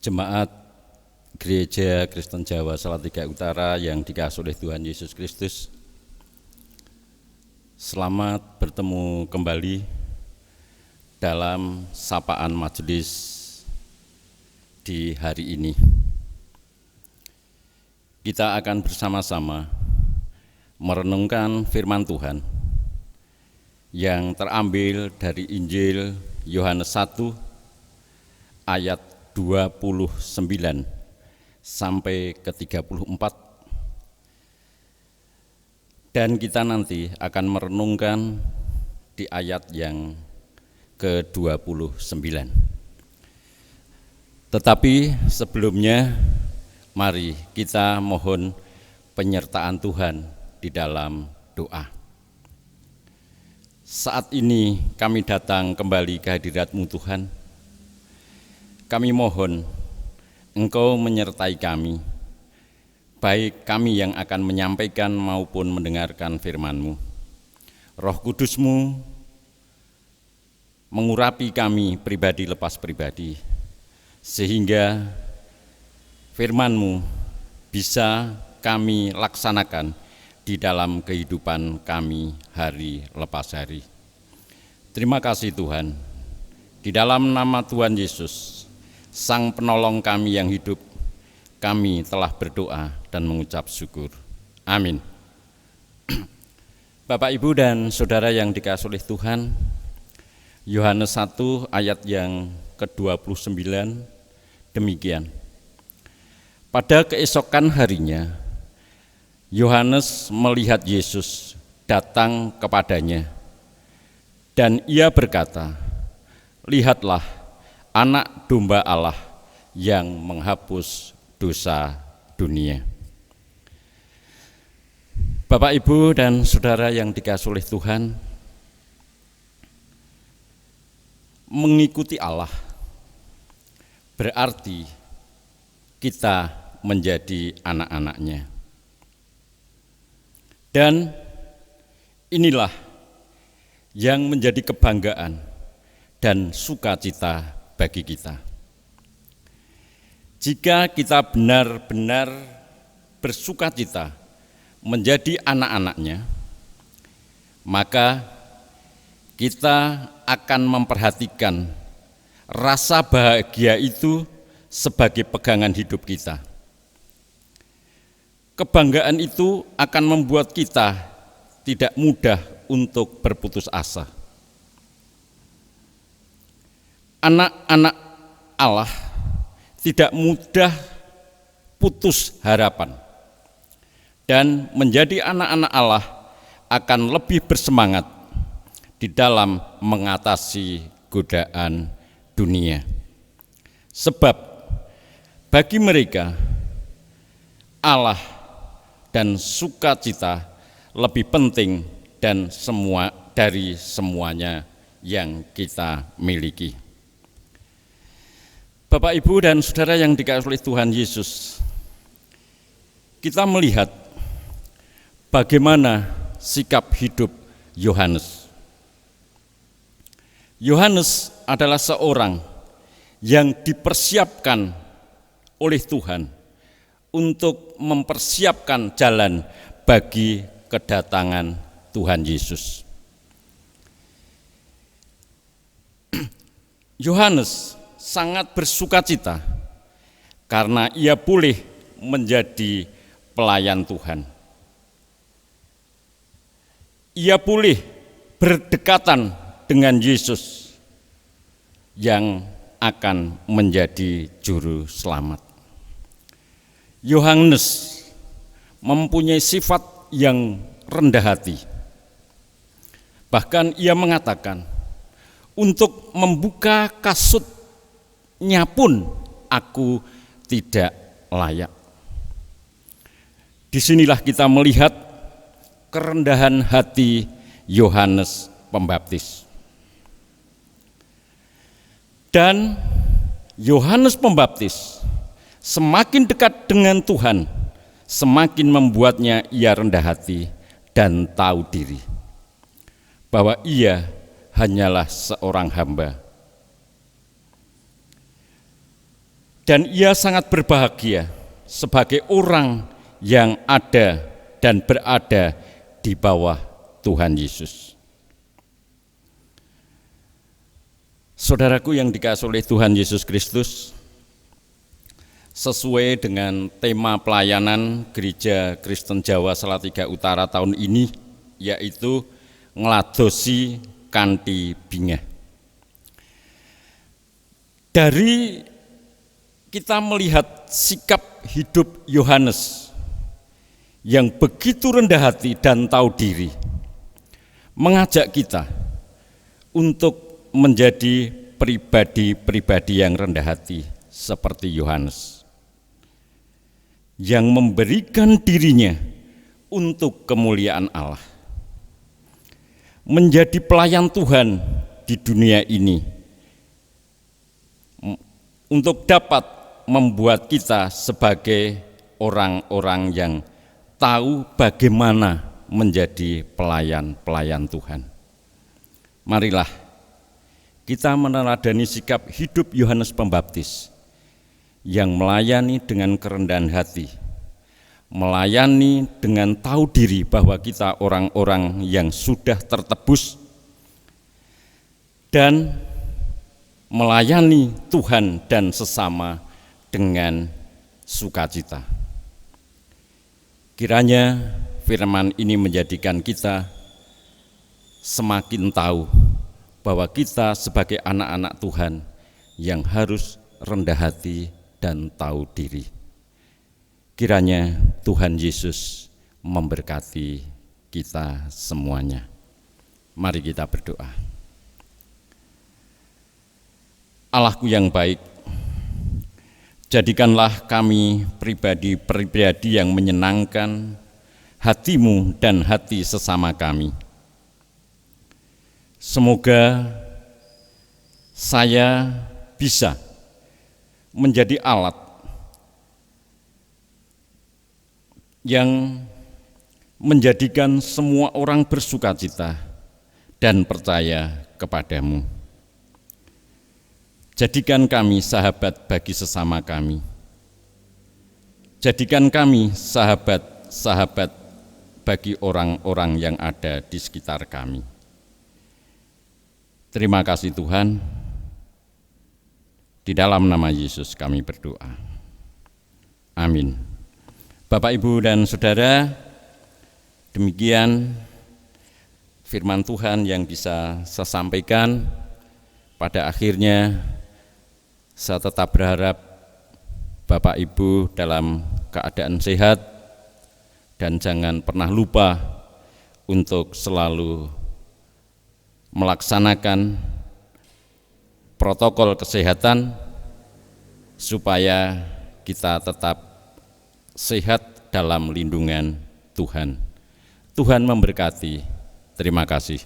Jemaat Gereja Kristen Jawa Salatiga Utara yang dikasihi oleh Tuhan Yesus Kristus, selamat bertemu kembali dalam sapaan majelis di hari ini. Kita akan bersama-sama merenungkan firman Tuhan yang terambil dari Injil Yohanes 1 ayat 29 sampai ke 34, dan kita nanti akan merenungkan di ayat yang ke-29. Tetapi sebelumnya mari kita mohon penyertaan Tuhan di dalam doa. Saat ini kami datang kembali ke hadirat-Mu Tuhan. Kami mohon Engkau menyertai kami, baik kami yang akan menyampaikan maupun mendengarkan firman-Mu. Roh Kudus-Mu mengurapi kami pribadi lepas pribadi, sehingga firman-Mu bisa kami laksanakan di dalam kehidupan kami hari lepas hari. Terima kasih Tuhan, di dalam nama Tuhan Yesus, Sang Penolong kami yang hidup, kami telah berdoa dan mengucap syukur. Amin. Bapak, Ibu, dan Saudara yang dikasihi oleh Tuhan, Yohanes 1 ayat yang ke-29 demikian. Pada keesokan harinya, Yohanes melihat Yesus datang kepadanya, dan ia berkata, "Lihatlah, Anak Domba Allah yang menghapus dosa dunia." Bapak, Ibu, dan Saudara yang dikasihi oleh Tuhan, mengikuti Allah berarti kita menjadi anak-anaknya. Dan inilah yang menjadi kebanggaan dan sukacita bagi kita. Jika kita benar-benar bersukacita menjadi anak-anaknya, maka kita akan memperhatikan rasa bahagia itu sebagai pegangan hidup kita. Kebanggaan itu akan membuat kita tidak mudah untuk berputus asa. Anak-anak Allah tidak mudah putus harapan, dan menjadi anak-anak Allah akan lebih bersemangat di dalam mengatasi godaan dunia. Sebab bagi mereka Allah dan sukacita lebih penting dan dari semuanya yang kita miliki. Bapak, Ibu, dan Saudara yang dikasihi oleh Tuhan Yesus, kita melihat bagaimana sikap hidup Yohanes. Yohanes adalah seorang yang dipersiapkan oleh Tuhan untuk mempersiapkan jalan bagi kedatangan Tuhan Yesus. Yohanes sangat bersukacita karena ia boleh menjadi pelayan Tuhan. Ia boleh berdekatan dengan Yesus yang akan menjadi juru selamat. Yohanes mempunyai sifat yang rendah hati. Bahkan ia mengatakan, untuk membuka kasutnya pun aku tidak layak. Disinilah kita melihat kerendahan hati Yohanes Pembaptis. Dan Yohanes Pembaptis semakin dekat dengan Tuhan, semakin membuatnya ia rendah hati dan tahu diri bahwa ia hanyalah seorang hamba. Dan ia sangat berbahagia sebagai orang yang ada dan berada di bawah Tuhan Yesus. Saudaraku yang dikasihi oleh Tuhan Yesus Kristus, sesuai dengan tema pelayanan Gereja Kristen Jawa Salatiga Utara tahun ini, yaitu ngladosi kanthi bingah. Dari kita melihat sikap hidup Yohanes yang begitu rendah hati dan tahu diri, mengajak kita untuk menjadi pribadi-pribadi yang rendah hati seperti Yohanes, yang memberikan dirinya untuk kemuliaan Allah, menjadi pelayan Tuhan di dunia ini, untuk dapat membuat kita sebagai orang-orang yang tahu bagaimana menjadi pelayan-pelayan Tuhan. Marilah kita meneladani sikap hidup Yohanes Pembaptis yang melayani dengan kerendahan hati, melayani dengan tahu diri bahwa kita orang-orang yang sudah tertebus, dan melayani Tuhan dan sesama dengan sukacita. Kiranya firman ini menjadikan kita semakin tahu bahwa kita sebagai anak-anak Tuhan yang harus rendah hati dan tahu diri. Kiranya Tuhan Yesus memberkati kita semuanya. Mari kita berdoa. Allahku yang baik, jadikanlah kami pribadi-pribadi yang menyenangkan hati-Mu dan hati sesama kami. Semoga saya bisa menjadi alat yang menjadikan semua orang bersukacita dan percaya kepadamu. Jadikan kami sahabat bagi sesama kami. Jadikan kami sahabat-sahabat bagi orang-orang yang ada di sekitar kami. Terima kasih Tuhan. Di dalam nama Yesus kami berdoa. Amin. Bapak, Ibu, dan Saudara, demikian firman Tuhan yang bisa saya sampaikan. Pada akhirnya saya tetap berharap Bapak Ibu dalam keadaan sehat dan jangan pernah lupa untuk selalu melaksanakan protokol kesehatan supaya kita tetap sehat dalam lindungan Tuhan. Tuhan memberkati. Terima kasih.